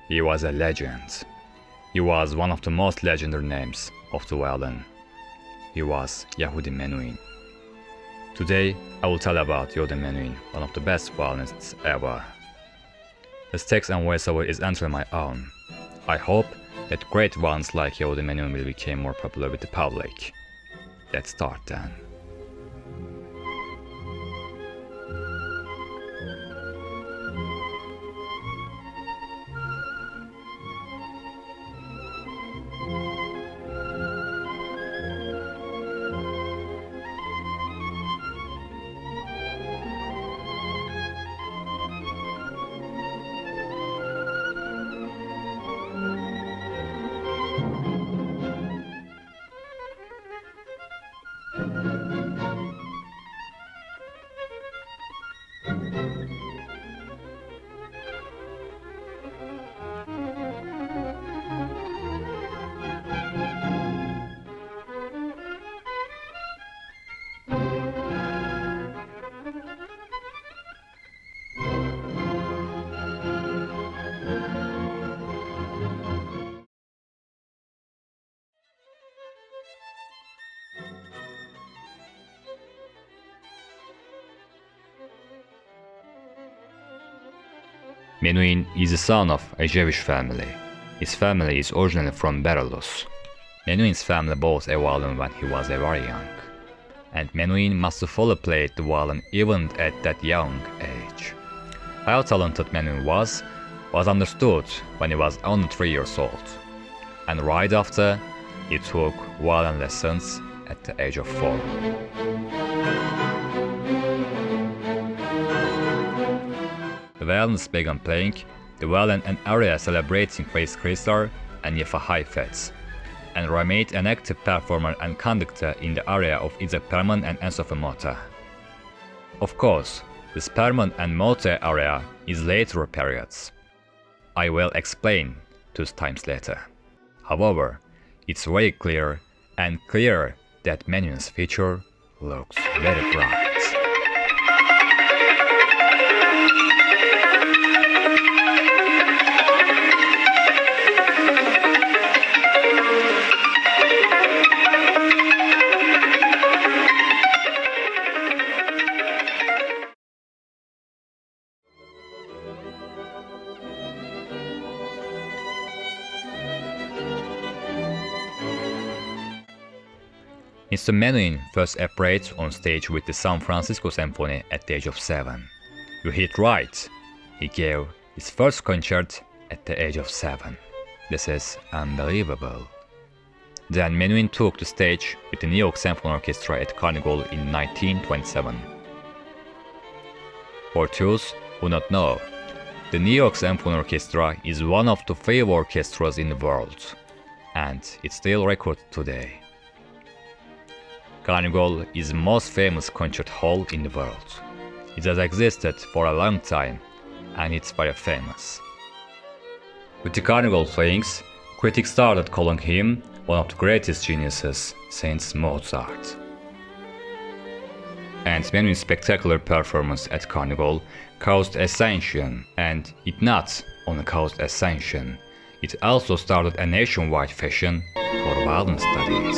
He was a legend. He was one of the most legendary names of the violin. He was Yehudi Menuhin. Today, I will tell about Yehudi Menuhin, one of the best violinists ever. His text and voiceover is entirely my own. I hope that great ones like Yehudi Menuhin will become more popular with the public. Let's start then. Menuhin is the son of a Jewish family. His family is originally from Belarus. Menuhin's family bought a violin when he was very young, and Menuhin must have fully played the violin even at that young age. How talented Menuhin was understood when he was only 3 years old, and right after, he took violin lessons at the age of 4. The violinists began playing the violin an area celebrating Grace Chrysler and Yefa Heifetz, and remained an active performer and conductor in the area of Isaac Perlman and Enzo Mota. Of course, this Perlman and Mota area is later periods. I will explain those times later. However, it's very clear that Menuhin's future looks very bright. Mr. Menuhin first appeared on stage with the San Francisco Symphony at the age of 7. You hit right, he gave his first concert at the age of 7. This is unbelievable. Then Menuhin took the stage with the New York Symphony Orchestra at Carnegie in 1927. For those who do not know, the New York Symphony Orchestra is one of the few orchestras in the world, and it's still recorded today. Carnegie is the most famous concert hall in the world. It has existed for a long time, and it's very famous. With the Carnegie playings, critics started calling him one of the greatest geniuses since Mozart. And Menuhin's spectacular performance at Carnegie caused a sensation, and it not only caused a sensation, it also started a nationwide fashion for violin studies.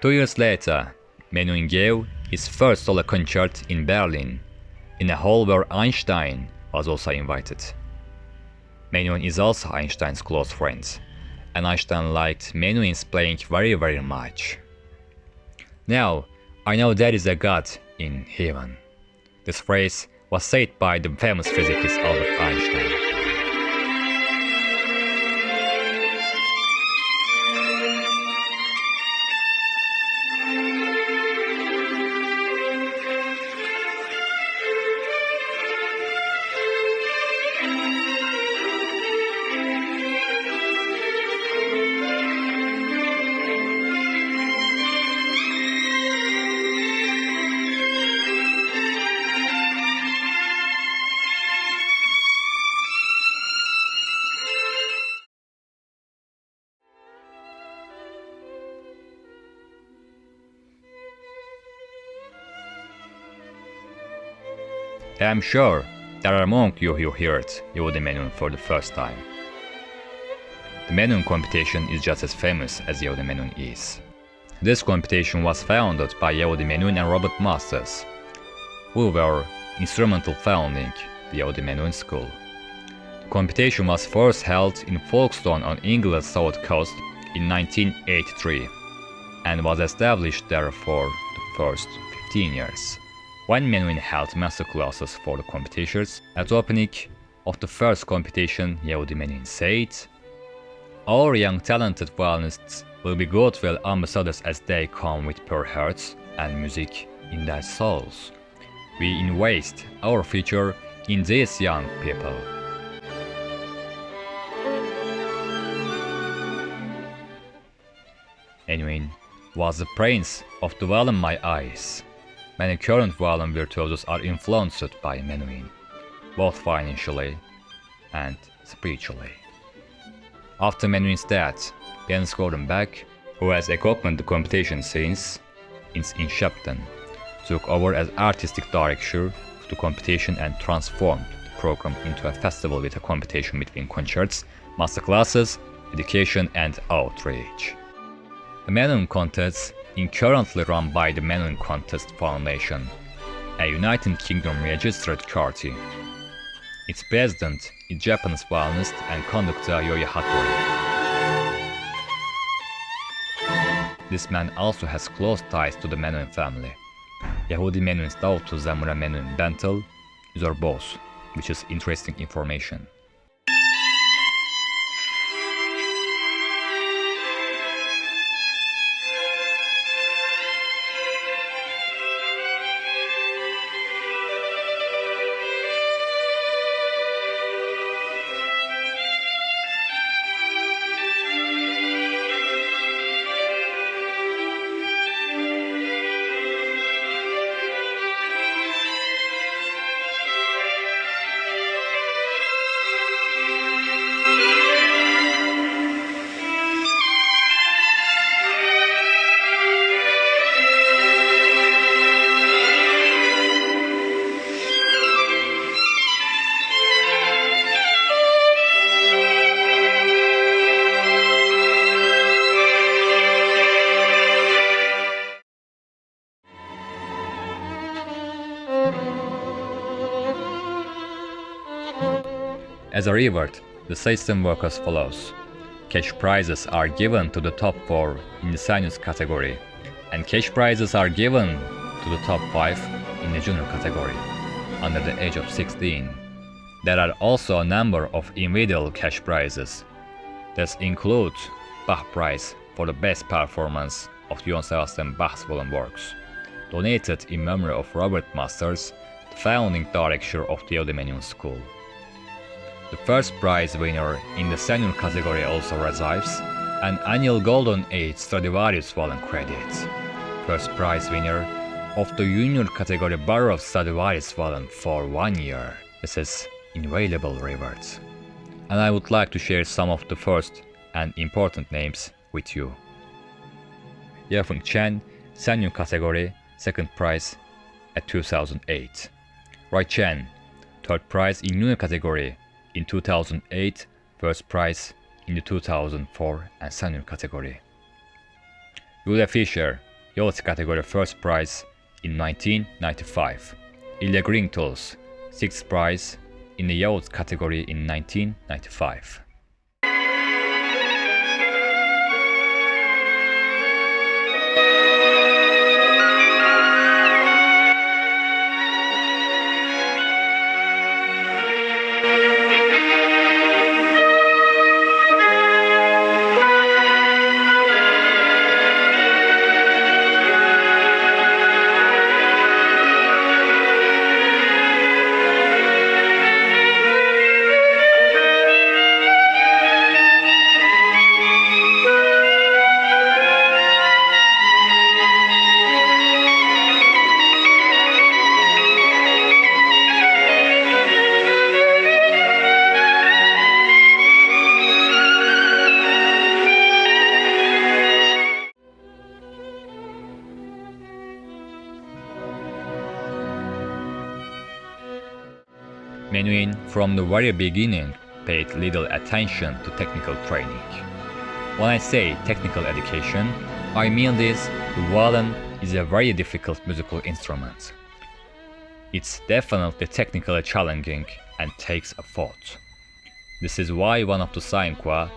Two years later, Menuhin gave his first solo concert in Berlin, in a hall where Einstein was also invited. Menuhin is also Einstein's close friend, and Einstein liked Menuhin's playing very much. Now, I know there is a God in heaven. This phrase was said by the famous physicist Albert Einstein. I am sure there are among you who heard Yehudi Menuhin for the first time. The Menuhin computation is just as famous as Yehudi Menuhin is. This computation was founded by Yehudi Menuhin and Robert Masters, who were instrumental founding the Yehudi Menuhin school. The computation was first held in Folkestone on England's south coast in 1983 and was established there for the first 15 years. When Menuhin held masterclasses for the computers, at the opening of the first computation, Yehudi Menuhin said, "Our young talented violinists will be goodwill ambassadors as they come with pure hearts and music in their souls. We invest our future in these young people." Menuhin was the prince of the violin in my eyes. Many current violin virtuosos are influenced by Menuhin, both financially and spiritually. After Menuhin's death, Jens Gordon Beck, who has accompanied the computation since its inception, took over as artistic director of the computation and transformed the program into a festival with a computation between concerts, masterclasses, education and outreach. The Menuhin Contest is currently run by the Menuhin Contest Foundation, a United Kingdom registered charity. Its president is Japanese violinist and conductor Yehudi. This man also has close ties to the Menuhin family. Yehudi Menuhin's daughter Zamura Menuhin Bentel is her boss, which is interesting information. As a reward, the system works as follows. Cash prizes are given to the top 4 in the seniors category, and cash prizes are given to the top 5 in the junior category, under the age of 16. There are also a number of individual cash prizes. This includes Bach Prize for the best performance of Johann Sebastian Bach's violin works, donated in memory of Robert Masters, the founding director of the Yehudi Menuhin School. The first prize winner in the senior category also receives an annual Golden Age Stradivarius violin credit. First prize winner of the junior category borrows Stradivarius violin for 1 year. This is invaluable rewards. And I would like to share some of the first and important names with you. Yefeng Chen, senior category, second prize at 2008. Rai Chen, third prize in junior category in 2008, first prize in the 2004 and senior category. Julia Fischer, youth category, first prize in 1995. Ilya Gringtools, sixth prize in the youth category in 1995. Menuhin, from the very beginning, paid little attention to technical training. When I say technical education, I mean this: the violin is a very difficult musical instrument. It's definitely technically challenging and takes effort. This is why one of the sign qua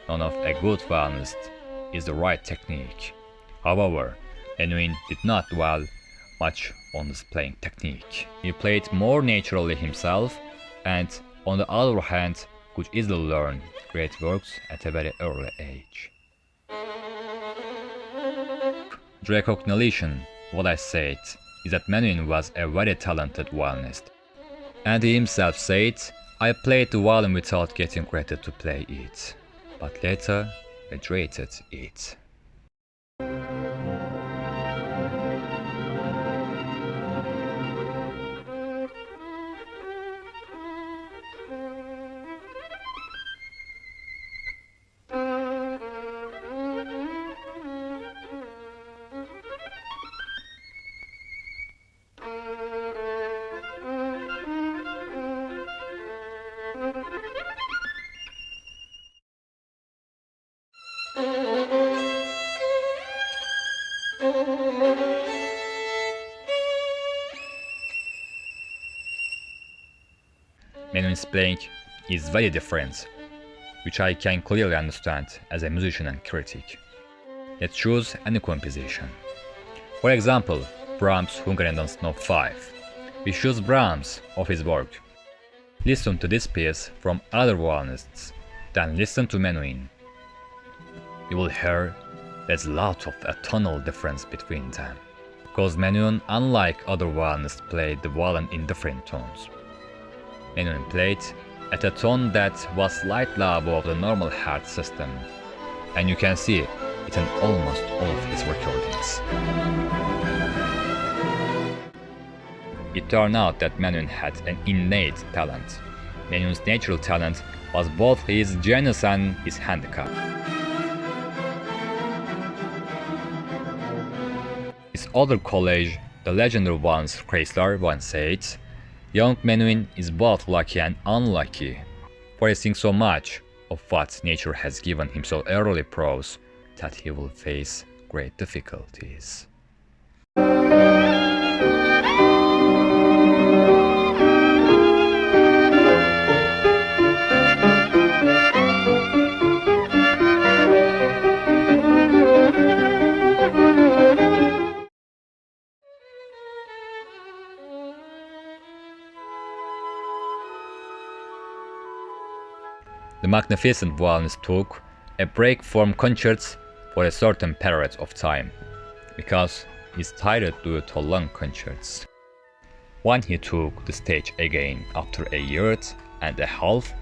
non of a good violinist is the right technique. However, Menuhin did not dwell much on his playing technique. He played more naturally himself, and on the other hand, could easily learn great works at a very early age. The recognition, what I said, is that Menuhin was a very talented violinist. And he himself said, "I played the violin without getting ready to play it, but later graduated it." Menuhin's playing is very different, which I can clearly understand as a musician and critic. Let's choose any composition. For example, Brahms' Hungarian Dance No. 5. We choose Brahms of his work. Listen to this piece from other violinists, then listen to Menuhin. You will hear there's a lot of a tonal difference between them, because Menuhin, unlike other violinists, played the violin in different tones. Menuhin played at a tone that was slightly above the normal heart system, and you can see it in almost all of his recordings. It turned out that Menuhin had an innate talent. Menuhin's natural talent was both his genius and his handicap. His older colleague, the legendary violinist GRAZIE, once said, "Young Menuhin is both lucky and unlucky, for he thinks so much of what nature has given him so early proves that he will face great difficulties." The magnificent violinist took a break from concerts for a certain period of time, because he's tired due to long concerts. When he took the stage again after a year and a half,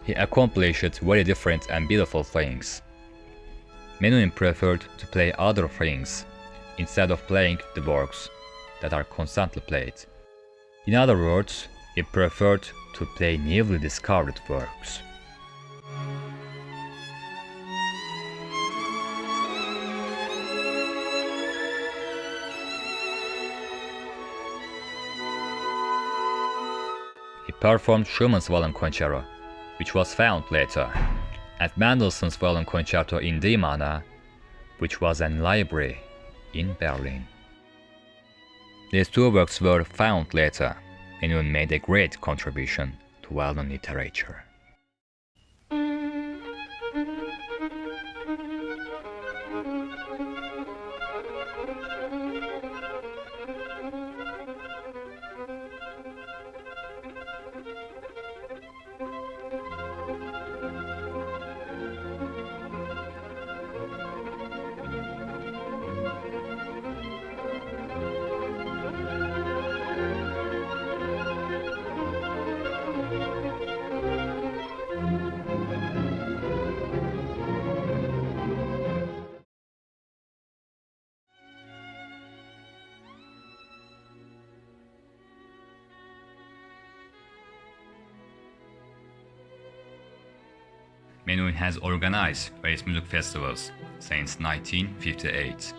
he accomplished very different and beautiful things. Menuhin preferred to play other things instead of playing the works that are constantly played. In other words, he preferred to play newly discovered works. He performed Schumann's Violin Concerto, which was found later, and Mendelssohn's Violin Concerto in D minor, which was in library in Berlin. These two works were found later, and Menuhin made a great contribution to violin literature. Menuhin has organized various music festivals since 1958,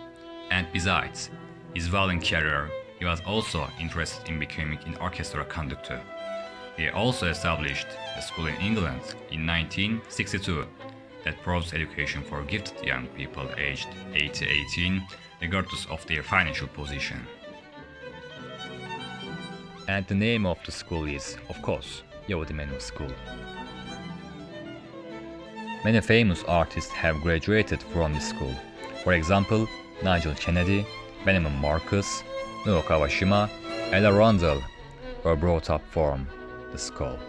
and besides his violin career, he was also interested in becoming an orchestra conductor. He also established a school in England in 1962 that provides education for gifted young people aged 8 to 18, regardless of their financial position. And the name of the school is, of course, Yehudi Menuhin School. Many famous artists have graduated from this school. For example, Nigel Kennedy, Benjamin Marcus, Noah Kawashima, Ella Rundell were brought up from the school.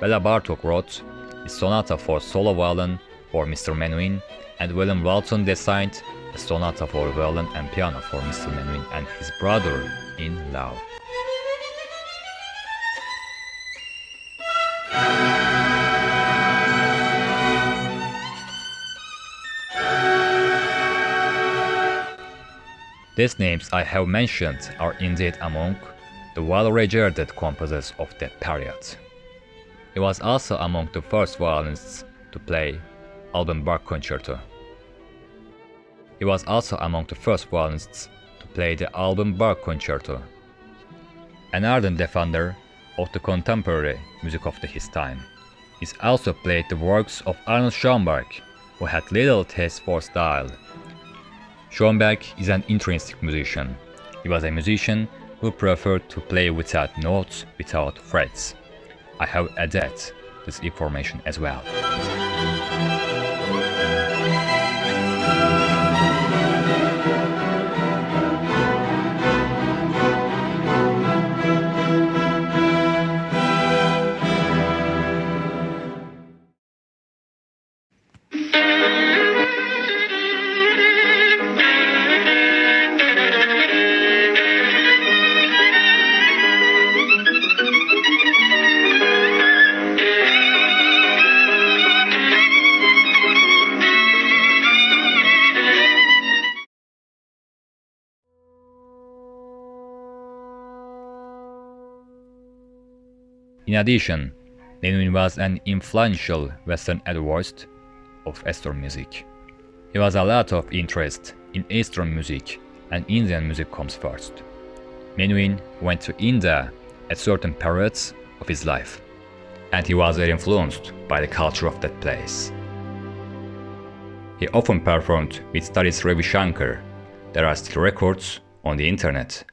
Bela Bartok wrote his sonata for solo violin for Mr. Menuhin, and William Walton designed a sonata for violin and piano for Mr. Menuhin and his brother-in-law. These names I have mentioned are indeed among the well-regarded composers of that period. He was also among the first violinists to play Alban Berg Concerto. He was also among the first violinists to play the Alban Berg Concerto. An ardent defender of the contemporary music of his time, he also played the works of Arnold Schoenberg, who had little taste for style. Schoenberg is an intrinsic musician. He was a musician who preferred to play without notes, without frets. I have added this information as well. In addition, Menuhin was an influential Western advocate of Eastern music. He has a lot of interest in Eastern music, and Indian music comes first. Menuhin went to India at certain periods of his life, and he was very influenced by the culture of that place. He often performed with Studies Ravi Shankar. There are still records on the internet.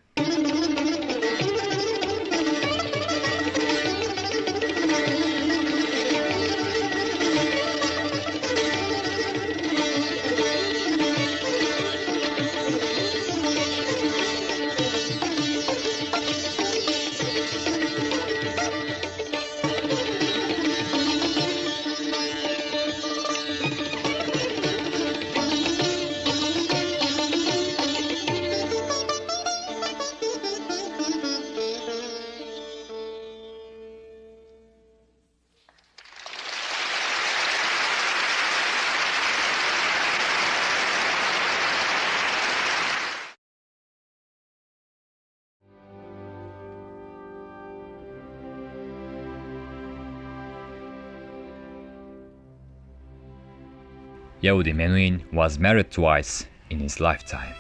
Yehudi Menuhin was married twice in his lifetime.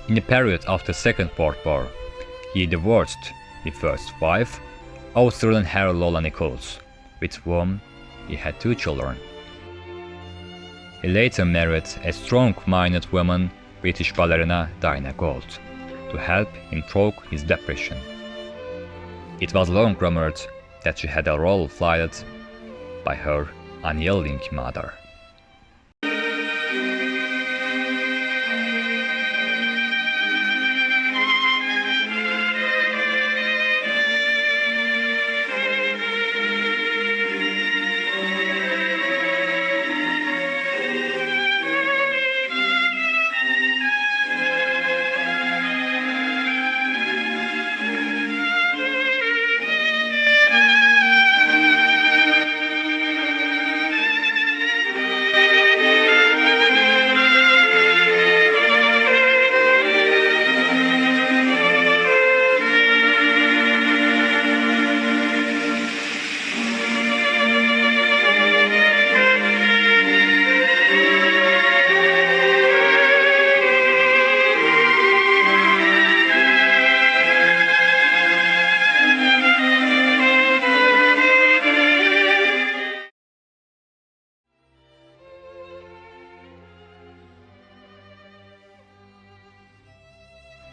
In the period after Second World War, he divorced the first wife, Australian Harold Lola Nichols, with whom he had 2 children. He later married a strong-minded woman, British ballerina Diana Gold, to help him through his depression. It was long rumored that she had a role played by her unyielding mother.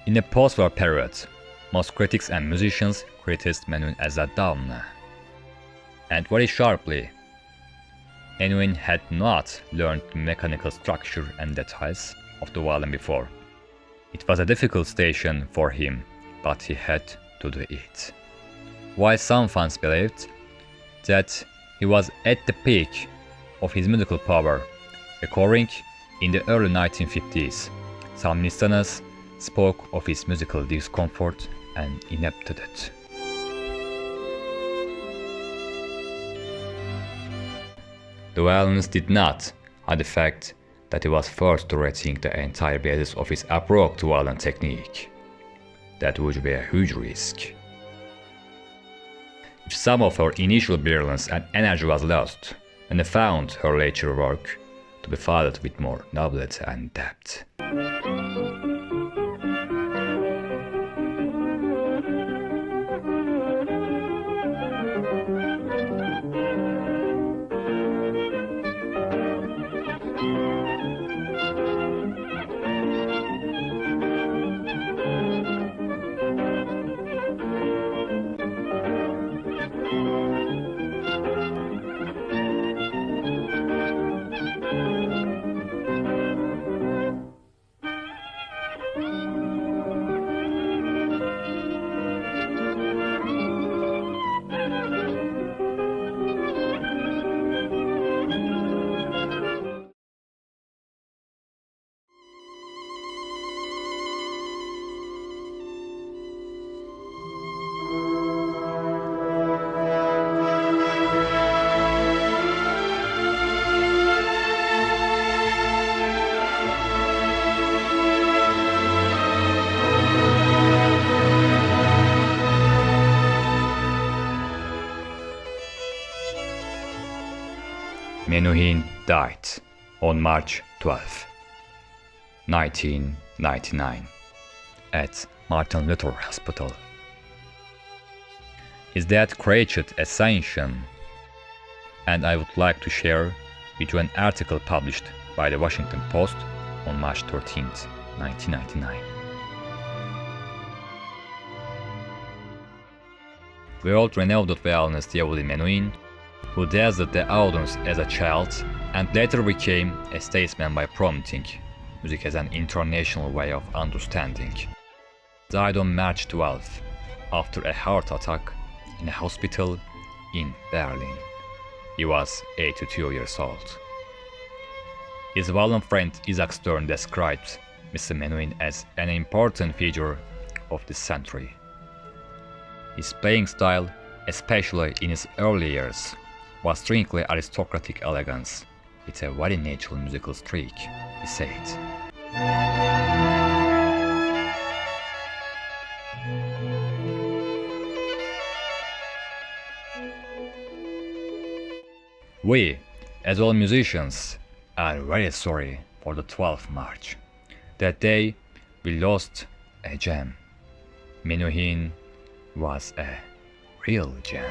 In the post-war period, most critics and musicians criticized Menuhin as a downer. And very sharply, Menuhin had not learned the mechanical structure and details of the violin before. It was a difficult station for him, but he had to do it. While some fans believed that he was at the peak of his musical power, occurring in the early 1950s, some listeners spoke of his musical discomfort and ineptitude. The violinist did not hide the fact that he was forced to rethink the entire basis of his approach to violin technique. That would be a huge risk. If some of her initial brilliance and energy was lost, and he found her later work to be filled with more nobility and depth. Menuhin died on March 12, 1999, at Martin Luther Hospital. His death created a sensation, and I would like to share with you an article published by the Washington Post on March 13, 1999. World-renowned violinist Yehudi Menuhin, who dazzled the audience as a child and later became a statesman by promoting music as an international way of understanding, died on March 12 after a heart attack in a hospital in Berlin. He was 82 years old. His violin friend Isaac Stern described Mr. Menuhin as an important figure of this century. His playing style, especially in his early years, was strictly aristocratic elegance, with a very natural musical streak, he said. We, as all musicians, are very sorry for the 12th March. That day, we lost a gem. Menuhin was a real gem.